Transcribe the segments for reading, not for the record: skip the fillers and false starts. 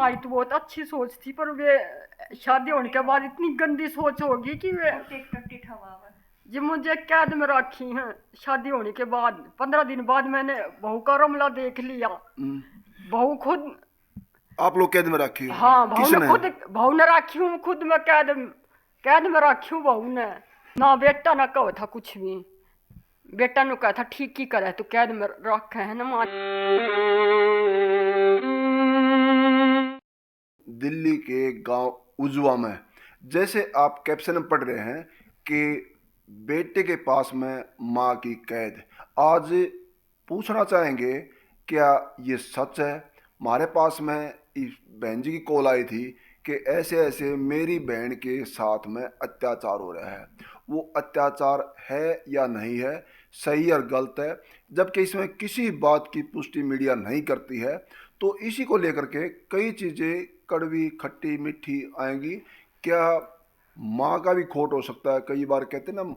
हमारी तो बहुत अच्छी सोच थी, पर वे शादी होने के बाद इतनी गंदी सोच होगी कि वे जी मुझे कैद में रखी हैं। शादी होने के बाद 15 दिन बाद मैंने बहू का रमला देख लिया। बहू खुद आप लोग कैद में रखी हो? हाँ, किसने? बहू ने रखी हूँ खुद में कैद में रखी हूँ बहू ने। ना बेटा ना कहो था कुछ भी। बेटा ने कहा था ठीक ही करे तो कैद में रखे है ना माँ। दिल्ली के गांव उजवा में, जैसे आप कैप्शन में पढ़ रहे हैं कि बेटे के पास में माँ की कैद। आज पूछना चाहेंगे क्या ये सच है? हमारे पास में इस बहन जी की कॉल आई थी कि ऐसे ऐसे मेरी बहन के साथ में अत्याचार हो रहा है। वो अत्याचार है या नहीं है, सही और गलत है, जबकि इसमें किसी बात की पुष्टि मीडिया नहीं करती है। तो इसी को लेकर के कई चीज़ें कड़वी खट्टी मीठी आएंगी। क्या माँ का भी खोट हो सकता है? कई बार कहते हैं ना,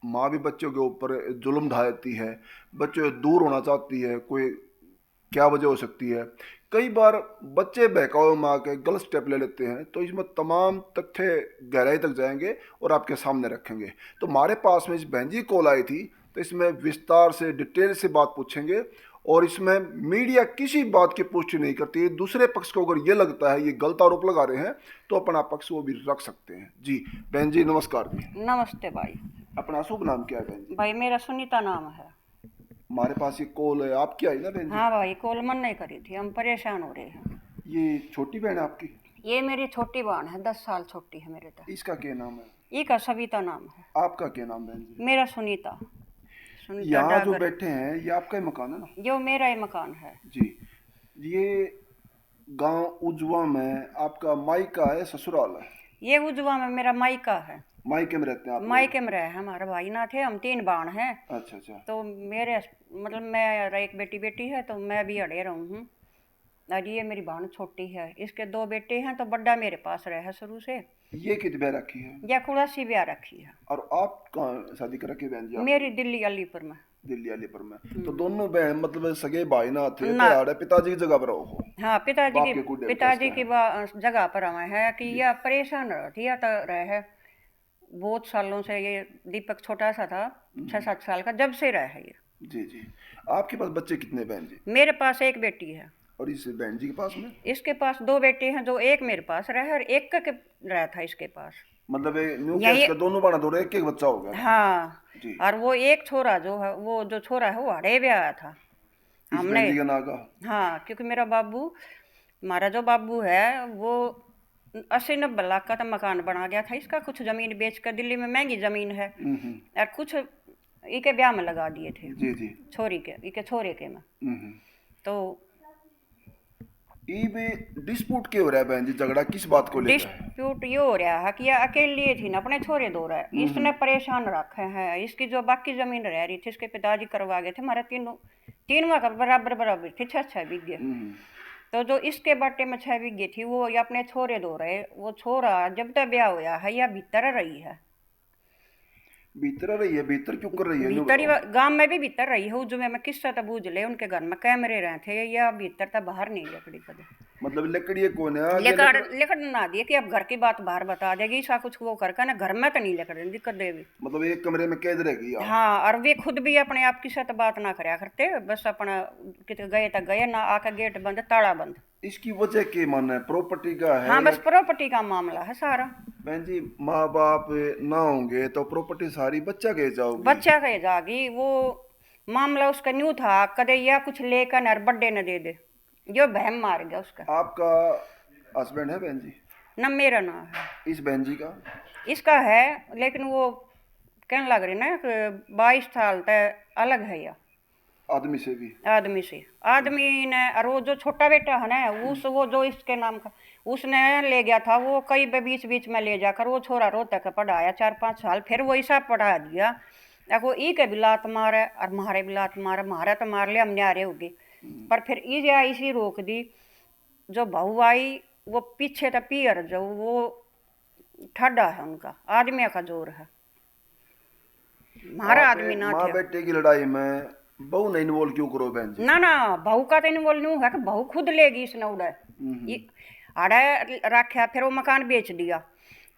माँ भी बच्चों के ऊपर जुल्म ढा देती है, बच्चों से दूर होना चाहती है। कोई क्या वजह हो सकती है? कई बार बच्चे बहकावे माँ के गलत स्टेप ले लेते हैं। तो इसमें तमाम तथ्य गहराई तक जाएंगे और आपके सामने रखेंगे। तो हमारे पास में इस बहन जी कॉल आई थी, तो इसमें विस्तार से डिटेल से बात पूछेंगे। और इसमें मीडिया किसी बात की पुष्टि नहीं करती है। दूसरे पक्ष को अगर ये लगता है ये गलत आरोप लगा रहे हैं तो अपना पक्ष वो भी रख सकते हैं। जी बहन जी नमस्कार जी। नमस्ते भाई। अपना शुभ नाम क्या है बहन जी? भाई मेरा सुनीता नाम है। हमारे पास ये कॉल है आपकी आई ना बहन जी? हाँ भाई, कॉल मन नहीं करी थी, हम परेशान हो रहे हैं। ये छोटी बहन है आपकी? ये मेरी छोटी बहन है, 10 साल छोटी है मेरे से। इसका क्या नाम है? इसका सविता नाम है। आपका क्या नाम बहन जी? मेरा सुनीता यहाँ जो बैठे हैं ये आपका ही मकान है ना? जो मेरा ही मकान है जी। ये गांव उजवा में आपका मायका है ससुराल है? ये उजवा में मेरा मायका है। मायके में रहते हैं आप? मायके में रहे, हमारे भाई ना थे, हम 3 बहन हैं। अच्छा अच्छा। तो मेरे मतलब मैं एक बेटी है, तो मैं भी अड़े रहूँ हूँ। और ये मेरी बहन छोटी है, इसके 2 बेटे हैं, तो बड़ा मेरे पास रहे है शुरू से। ये कित ब्याह रखी है? या कुड़ासी ब्याह रखी है। और आप कहाँ शादी कर रखी बहन जी? मेरी दिल्ली अलीपुर में। दिल्ली अलीपुर में। तो दोनों बहन मतलब सगे भाई ना थे तो पिताजी की जगह पर हो? हाँ, पिताजी की जगह पर हमें है कि यह परेशान रहती है तो रहे बहुत सालों से। ये दीपक छोटा सा था, 6-7 साल का, जब से रहा है ये। जी जी। आपके पास बच्चे कितने बहन जी? मेरे पास एक बेटी है। और इस बहन जी के पास में? इसके पास 2 बेटे हैं, जो एक मेरे पास रहे और एक के रहा था इसके पास। मतलब ये दोनों बना दो एक एक बच्चा हो गया? हाँ जी। और वो एक छोरा जो है, वो जो छोरा है वो हड़े भी आया था हमने। हाँ, क्योंकि मेरा बाबू, हमारा जो बाबू है वो 80-90 लाख का तो मकान बना गया था इसका। कुछ जमीन बेच कर, दिल्ली में महंगी जमीन है, और कुछ इके ब्याह में लगा दिए थे। जी जी। छोरी के, इके छोरे के में। तो डिस्प्यूट क्यों हो रहा है बहन जी? झगड़ा किस बात को लेकर? डिस्प्यूट ये हो रहा है कि ये अकेली थी ना, अपने छोरे दो रहा है, इसने परेशान रखे हैं। इसकी जो बाकी जमीन रह रही थी, इसके पिताजी करवा गए थे, हमारे तीनों का बराबर थी, 6-6 बीघे। तो जो इसके बाटे में 6 बीघे थी वो ये अपने छोरे दो रहे। वो छोरा जब तक ब्याह होया है या भीतर रही है। भीतर रही है? भीतर क्यों कर रही है? भीतर गांव में भी भीतर रही है। जो मैं किस्सा तो बूझ ले, उनके घर में कैमरे रहे थे, या भीतर तो बाहर नहीं लकड़ी कदे। मतलब लकड़ी कौन है? लकड़ ना दिए कि अब घर की बात बाहर बता देगी, ऐसा कुछ वो करके ना, घर में तो नहीं लकड़ दिक्कत देगी। मतलब एक कमरे में कैद रहेगी? हाँ, और वे खुद भी अपने आप की साथ बात ना करया करते, बस अपना कितने गए तक गए ना, आका गेट बंद, ताला बंद। इसकी वजह क्या मानना है? प्रॉपर्टी का है? हाँ, बस प्रॉपर्टी का मामला है सारा। बहन जी माँ बाप ना होंगे तो प्रॉपर्टी सारी बच्चा कहे जाओगी? बच्चा कहे जागी। वो मामला उसका न्यू था, कदे या कुछ लेकर न बड्डे न दे दे, जो बहम मार गया उसका। आपका हस्बैंड है बहन जी? न मेरा ना है। इस बहन जी का? इसका है, लेकिन वो कहने लग रही ना कि 22 साल तक अलग है या आदमी से भी? आदमी ने। और वो जो छोटा बेटा है ना, वो जो इसके नाम का, उसने ले गया था वो कई बीच में ले जाकर वो छोरा रोहतक पढ़ाया 4-5 साल, फिर वो ऐसा पढ़ा दिया। वो ई के भी लात मारे और मारे भी लात मारे, मारा तो मार लिया, हमने आ रहे होगी, पर फिर इसी रोक दी। जो बहू आई वो पीछे तो पियर, जो वो ठड्डा है उनका, आदमी का जोर है, हमारा आदमी ना माँ बेटे की लड़ाई में बहू नहीं इन्वॉल्व क्यों करो बहन जी? ना बहू का तो इन्वॉल्व नहीं है कि बहू खुद लेगी इसने उड़े। ये आड़े रखा, फिर वो मकान बेच दिया,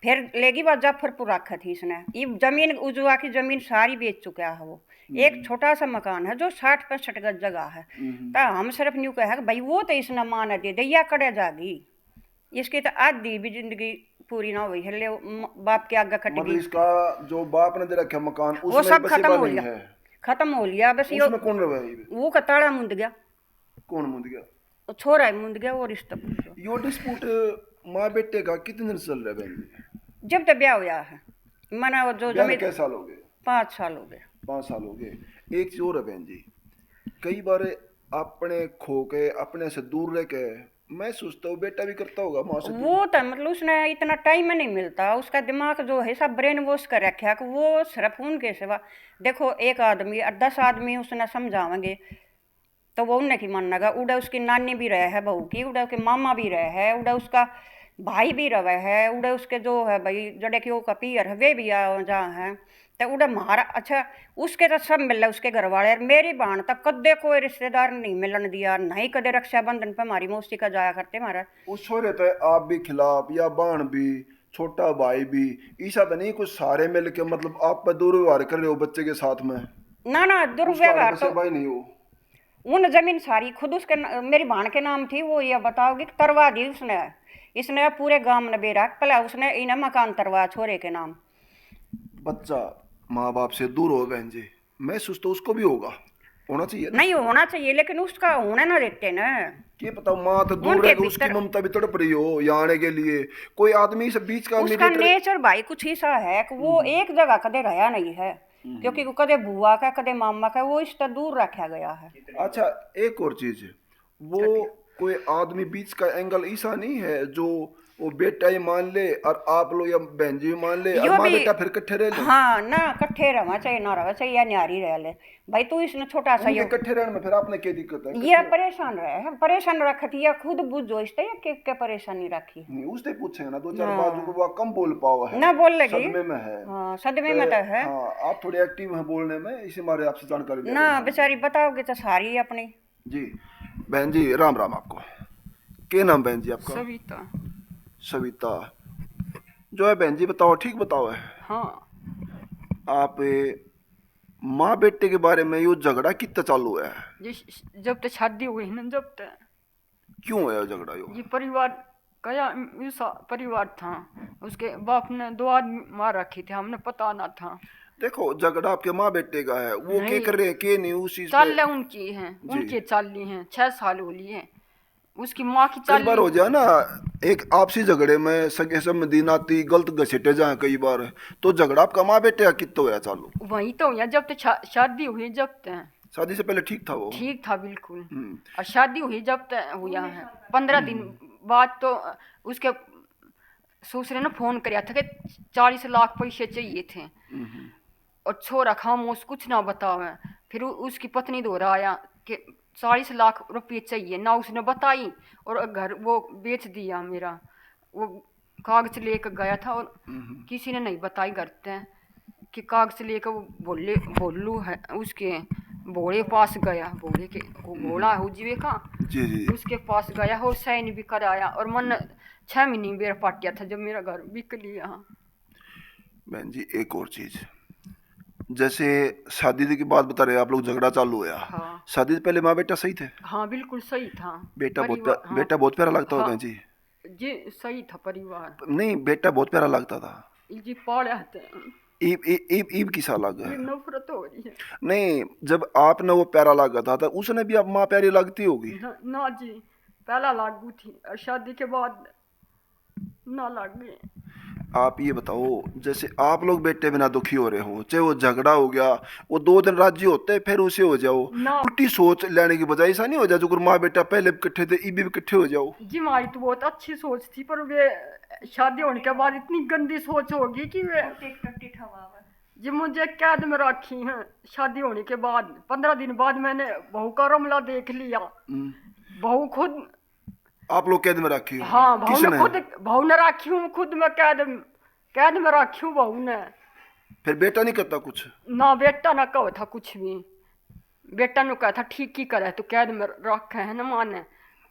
फिर लेगी बात जफरपुर रखा थी इसने। ये जमीन उजवा की जमीन सारी बेच चुका है वो। एक छोटा सा मकान है जो 60-65 गज जगह है, तो हम सिर्फ न्यू कहा भाई वो तो इसने मान दे दैया कड़े जागी, इसकी तो आधी भी जिंदगी पूरी ना हुई है, ले बाप के आगे कट मतलब गई। इसका जो बाप ने दे रखा मकान वो उसमें सब बसेबा खत्म हो नहीं गया, है। खत्म हो लिया बस। यो उसमें कौन रहा है? वो का ताला मुंद गया, कौन मुंद गया? वो छोरा ही मुंद गया। वो रिश्ता पूछो। यो डिस्प्यूट माँ बेटे का कितने दिन से चल रहा है बहन जी? जब तक ब्याह हुआ है मना वो जो ब्याह जमीन कैसे साल हो गए? 5 साल हो गए। 5 साल हो गए। एक चीज और है बहन जी, कई बार अपने खो के अपने से दूर रह के मैं सोचता हूँ बेटा भी करता होगा माँ से। वो तो मतलब उसने इतना टाइम नहीं मिलता, उसका दिमाग जो है सब ब्रेन वॉश कर रखा है कि वो सिर्फ उनके सिवा। देखो एक आदमी और 10 आदमी उसने समझावेंगे तो वो उन्हें की मानेगा। उड़ा उसकी नानी भी रहे है बहू की, उड़ा उसके मामा भी रहे है, उड़ा उसका भाई भी रहे है, उड़ा उसके जो है भाई जड़े की वो का पियर है वे भी जहाँ है, तो उड़ा मारा। अच्छा उसके तो सब मिल रहा उसके घर वाले। मेरी बहन तक कदे कोई रिश्तेदार नहीं मिलन दिया, नहीं कदे रक्षाबंधन पे हमारी मौसी का जाया करते मारा। उस छोरे तो आप भी खिलाफ या बाण भी छोटा भाई भी ईसा तो नहीं, कुछ सारे मिल के मतलब आप पर दुर्व्यवहार कर रहे हो बच्चे के साथ में? ना दुर्व्यवहार तो भाई नहीं हो। उन जमीन सारी खुद उसके मेरी बहन के नाम थी। वो ये बताओगी कि तरवा दी उसने, इसने पूरे गांव में बेरा पहला उसने इन्हें मकान तरवा छोरे के नाम। बच्चा माँ बाप से दूर हो बहन जी, मैं सोचता हूँ उसको भी होना चाहिए ना? नहीं होना चाहिए, लेकिन उसका होने ना देते ना। क्या पता माँ तो दूर उनके है, उसकी भीतर- ममता भी तड़प रही हो यहाँ आने के लिए। कोई आदमी से बीच का उसका mediator- नेचर भाई कुछ ऐसा है कि वो एक जगह कदे रहा नहीं है, क्योंकि वो कदे बुआ का कदे मामा का वो इस तरह दूर रखा गया है। अच्छा एक और चीज, वो कोई आदमी बीच का एंगल ऐसा नहीं है जो वो बेटा ही मान ले और आप लोग या बहन जी मान ले और यो माँ भी- बेटा फिर इकट्ठे रह ले? हाँ ना कट्ठे रहना चाहिए, ना रहना चाहिए या न्यारी रह ले भाई। तू इसने छोटा सा उनके यो इकट्ठे रहने में फिर आपने क्या दिक्कत है? ये परेशान रहे, परेशान रखती है खुद बुझो इसते या के परेशानी रखी नहीं उससे पूछेंगे ना, दो चार बात जो वो कम बोल पाओ है ना बोल लगी। सदमे में है। हाँ सदमे में तो है हाँ आप थोड़े एक्टिव हैं बोलने में, इसी मारे आपसे जानकारी ले ना। रहे हैं। बेचारी बताओगे तो सारी अपनी। जी बहन जी राम राम आपको। क्या नाम बहन जी आपका? सविता। सविता। जो है बहन जी बताओ, ठीक बताओ है। हाँ आप माँ बेटे के बारे में यो झगड़ा कितना चालू है? जब तक शादी हुई ना जब तक क्यों है झगड़ा यो? ये परिवार कया ऐसा परिवार था, उसके बाप ने 2 आदमी मार रखे थे, हमने पता ना था। देखो झगड़ा आपके माँ बेटे का है, वो क्या नहीं। कर रहे हैं क्या नहीं उस चीज चाल पे? उनकी हैं, उनके चाली हैं, 6 साल हो लिए हैं। उसकी माँ की कई बार चाली हो जाए ना एक आपसी झगड़े में सगे संबंधी नाती गलत घसीटे जाए कई बार, तो झगड़ा आपका माँ बेटे का कितना होया चालू? वही तो हुआ जब तक शादी हुई जब तक शादी से पहले ठीक था वो? ठीक था बिल्कुल। हम्म। और शादी हुई जब तक हुआ है 15 दिन बाद तो उसके ससुर ने फोन कराया था कि 40 लाख पैसे चाहिए थे और छोरा खामोश कुछ ना बतावे। फिर उसकी पत्नी दोहरा आया कि 40 लाख रुपये चाहिए ना, उसने बताई और घर वो बेच दिया मेरा। वो कागज लेकर गया था और किसी ने नहीं बताई घर पे कि कागज लेकर वो बोलू है उसके भोले पास गया, भोले के वो भोला है उजवे का, जी जी। उसके पास गया और साइन भी कराया और मन 6 महीने मेरा पाटिया था जब मेरा घर बिक लिया। बहन जी एक और चीज, जैसे शादी की बात बता रहे आप लोग, झगड़ा चालू हुआ। हाँ। शादी से पहले माँ बेटा सही थे? हाँ बिल्कुल सही था। बेटा बहुत परिवार- हाँ, बेटा बहुत प्यारा लगता हाँ। होगा जी? जी सही था परिवार। नहीं बेटा बहुत प्यारा लगता था। जी पाड़े थे। ईब की सा लगा ये नफरत हो रही है। नहीं, जब आपने वो प्यारा लगा था उसने भी अब माँ प्यारी लगती होगी? ना जी पहला लागू थी और शादी के बाद ना लग गए। आप ये बताओ, जैसे आप लोग बेटे बिना दुखी हो रहे हो, चाहे वो झगड़ा हो गया वो 2 दिन राजी होते फिर उसे हो जाओ, ना। उल्टी सोच लेने की बजाय ऐसा नहीं हो जाए जो माँ बेटा पहले इकट्ठे थे ये भी इकट्ठे हो जाओ? जी हमारी तो बहुत अच्छी सोच थी पर वे शादी होने के बाद इतनी गंदी सोच होगी कि वे जी मुझे कैद में रखी हैं। शादी होने के बाद 15 दिन बाद मैंने बहू का रमला देख लिया। बहू खुद आप लोग कैद में रखी हो? हाँ बहू ने किसने? खुद बहू ने रखी हूँ, खुद मैं कैद में रखी हूँ बहू ने। फिर बेटा नहीं करता कुछ? ना बेटा ना कहो था कुछ भी, बेटा ने कहा था ठीक ही करे तो कैद में रखे है ना माने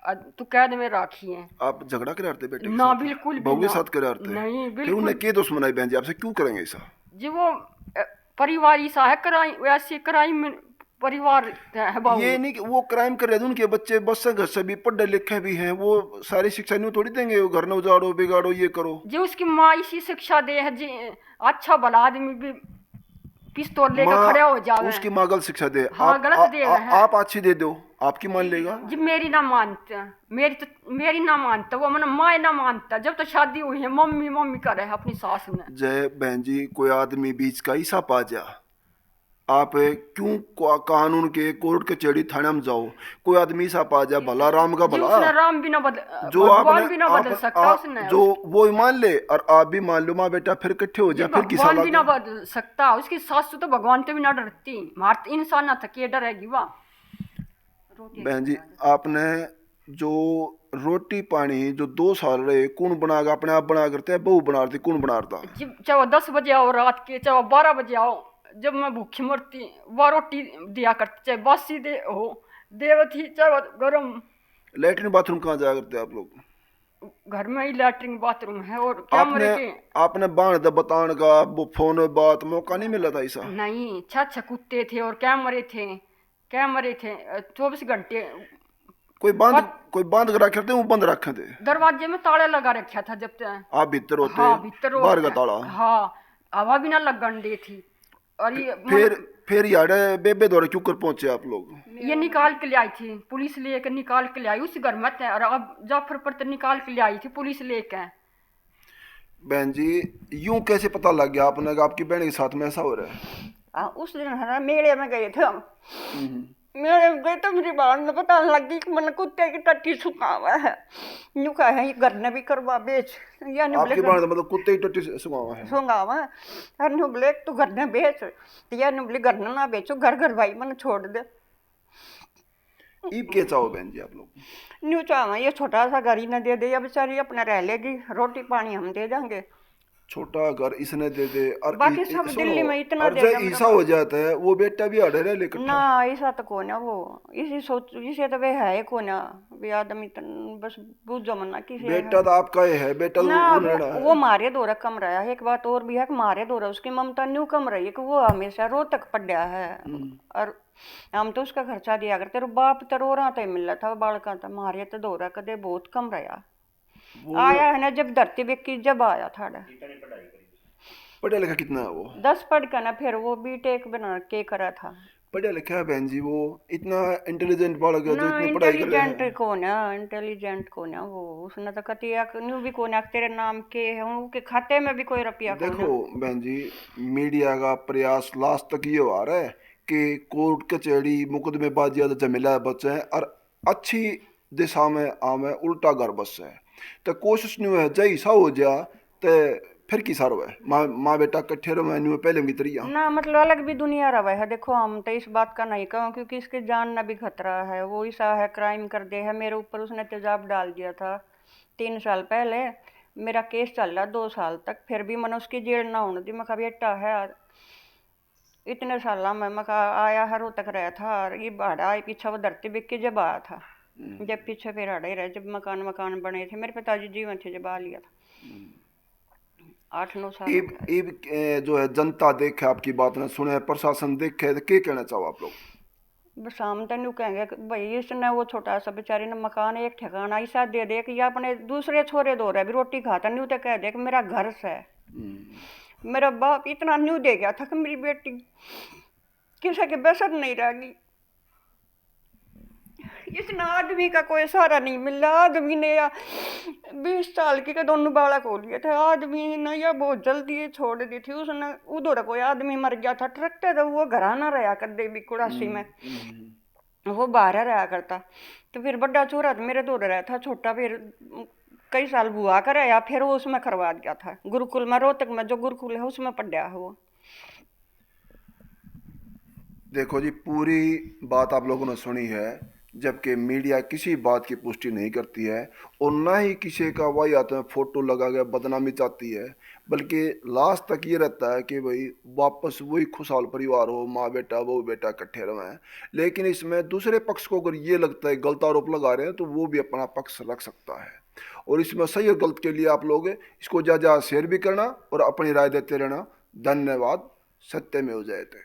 तू कैद में राखी है। आप झगड़ा करा रहे थे बेटे के ना साथ? बिल्कुल भी बहू के ना। साथ करा रहे थे? नहीं फिर बिल्कुल। उन्हें क्या दुश्मनाई बहन जी आपसे क्यों करेंगे ऐसा? जी वो परिवार सा है, क्राइम वैसे क्राइम परिवार है बहू। ये नहीं कि वो क्राइम कर रहे थे, उनके बच्चे बस से घर से भी पढ़े लिखे भी हैं, वो सारी शिक्षा नहीं थोड़ी देंगे, वो घर न उजाड़ो बिगाड़ो ये करो। जी उसकी माँ इसी शिक्षा दे है जी, अच्छा भला आदमी भी पिस्तौल लेकर माँ खड़े हो जावे। उसकी माँ गलत शिक्षा दे, हाँ, गलत दे रहा है। आप अच्छी दे दो, आपकी मान लेगा? जी मेरी ना मानता, मेरी ना मानता, वो मन माँ ना मानता। जब तो शादी हुई है मम्मी मम्मी करे है अपनी सास ने। जय बहन जी, कोई आदमी बीच का हिस्सा पा जा, आप क्यों कानून के कोर्ट कचहरी थाने में जाओ? कोई आदमी हिस्सा पा जा, भला राम का जी भला। उसने राम भी ना बदल, जो भगवान आपने भी ना बदल सकता उसने। जो वो ही मान ले और आप भी मान लो, माँ बेटा फिर इकट्ठे हो जी जाए, फिर किसा भगवान भी ना लगे? बदल सकता, उसकी सास तो भगवान तो भी ना डरती, मार इंसान ना थकी डरेगी वाह। बहन जी आपने जो रोटी पानी जो 2 साल रहे, कौन बनागा? अपने आप बना करते हैं, बहू बना रही, कौन बना रहा? जी चाहे वो 10 बजे आओ रात के, चाहे वो 12 बजे आओ, जब मैं भूखी मरती वह रोटी दिया करती, चाहे बासी दे हो देवती, चाहे वो गरम। लेटरिन बाथरूम कहाँ जाया करते हैं आप लोग? घर में ही लैट्रिन बाथरूम है और कैमरे आपने के। आपने बाण द बताने का वो फोन बात मौका नहीं मिला था ऐसा? नहीं छह कुत्ते थे और कैमरे थे, 24 घंटे। कोई बांध कर रखे थे, वो बंद रखे थे? दरवाजे में ताला लगा रखा था जब तक। आप भीतर होते? हाँ भीतर बाहर का ताला? हाँ हवा भी ना लगन दी थी। और फिर यार बेबे दौरे क्यों कर पहुंचे आप लोग? ये निकाल के ले आई थी पुलिस, लेकर निकाल के ले आई उस घर में थे, और अब जाफरपुर तो निकाल के ले आई थी पुलिस लेकर। बहन जी यूं कैसे पता लग गया आपने कि आपकी बहन के साथ में ऐसा हो रहा है? उस दिन है ना मेले में गए थे हम। मेले में गए तो मेरी बहन ने पता लग गई कि मैंने कुत्ते की टट्टी सुखा हुआ है। यूँ कहा ये घर ने भी करवा बेच, या आपकी बहन मतलब कुत्ते की टट्टी सुंघावा है? सुंगा हुआ है। और नु बोले तू घर ने बेच, या नु बोले घर ने ना बेचो, घर भाई मैंने छोड़ दे। ईब के चाहो बहन जी आप लोग? न्यू चाहवा ये छोटा सा घर ही न दे दे, या बेचारी अपना रह लेगी, रोटी पानी हम दे देंगे। छोटा घर इसने दे दे और बाकी सब दिल्ली में इतना और देगा जब ऐसा हो जाता है वो बेटा भी अड़े रहे लेकर ना, ऐसा तो कौन है वो, इसी सोच इसे तो वे है कौन है वे आदमी बस बुझो मना किसी बेटा तो आपका ही है, बेटा ना है। वो मारे दौरा कम रहा है। एक बात और भी है कि मारे दौरा उसकी ममता न्यू कम रही है कि वो हमेशा रो तक पड़ा है, और हम तो उसका खर्चा दिया करते। तेरे बाप तो रो रहा था मिल था बालका था, मारे तो दौरा कदे बहुत कम रहा। आया है ना जब धरती बेकी जब आया था। पढ़ा लिखा कितना है वो? 10 पढ़ कर ना फिर वो बीटेक बना के करा था। पढ़ा लिखा है बहन जी, वो इतना इंटेलिजेंट बालक है जो ना इतनी पढ़ाई कर रहा है। इंटेलिजेंट कौन है वो, उसने तो कतिया न्यू भी कौन है तेरे नाम के है, उनके खाते में भी कोई रुपया कौन है। देखो बहन जी मीडिया का प्रयास लास्ट तक ये आ रहा है कि कोर्ट कचहरी मुकदमेबाजी ज्यादा झमेला बचे हैं और अच्छी दिशा में आवे उल्टा घर बस है। तो कोशिश नहीं है जय सा हो जा तो फिर की सारो है माँ बेटा कट्ठे रहो मैं पहले की तरिया ना, मतलब अलग भी दुनिया रवा है। देखो हम तो इस बात का नहीं कहूँ क्योंकि इसके जान ना भी खतरा है। वो ऐसा है क्राइम कर दे है मेरे ऊपर, उसने तेजाब डाल दिया था 3 साल पहले। मेरा केस चल रहा 2 साल तक, फिर भी मैंने उसकी जेल ना होने दी। मैं बेटा है इतने साल में मैं आया है रो तक रहा था, और ये भाड़ा पीछे वो धरती बिक के जब आया था, जब पीछे फिर आड़ा ही रहे, जब मकान बने थे मेरे पिताजी जीवन थे जब आ लिया था 8-9 साल। जो है जनता देखे आपकी बात ने सुने, प्रशासन देखे तो क्या कहना चाहो आप लोग? बस हम तो नहीं कहेंगे कि भाई इसने वो छोटा सा बेचारे ने मकान एक ठिकाना ऐसा दे दे कि या अपने दूसरे छोरे दो रहे भी रोटी खाता नहीं तो कह दे कि मेरा घर से मेरा बाप इतना न्यू दे गया था कि मेरी बेटी किसी के बसर नहीं रहेगी। इतना आदमी का कोई सहारा नहीं मिला। आदमी ने या 20 साल की का दोनों बालक हो लिए थे, आदमी ने या बहुत जल्दी छोड़ दी थी। उसने उधर कोई आदमी मर गया था ट्रकते तो वो घराना रहा कर दे भी कुड़ासी में, वो बाहर रहा करता। तो फिर बड़ा चोरा मेरे दौड़ रहा था, छोटा फिर कई साल बुआ कर आया, फिर वो उसमें करवा दिया था गुरुकुल में, रोहतक में जो गुरुकुल है उसमें पढ़ा है वो। देखो जी पूरी बात आप लोगों ने सुनी है। जबकि मीडिया किसी बात की पुष्टि नहीं करती है और ना ही किसी का वाहियात में फोटो लगा के बदनामी चाहती है, बल्कि लास्ट तक ये रहता है कि भाई वापस वही खुशहाल परिवार हो, माँ बेटा वो बेटा इकट्ठे रहें। लेकिन इसमें दूसरे पक्ष को अगर ये लगता है गलत आरोप लगा रहे हैं तो वो भी अपना पक्ष रख सकता है। और इसमें सही और गलत के लिए आप लोग इसको ज़्यादा शेयर भी करना और अपनी राय देते रहना। धन्यवाद। सत्यमेव जयते।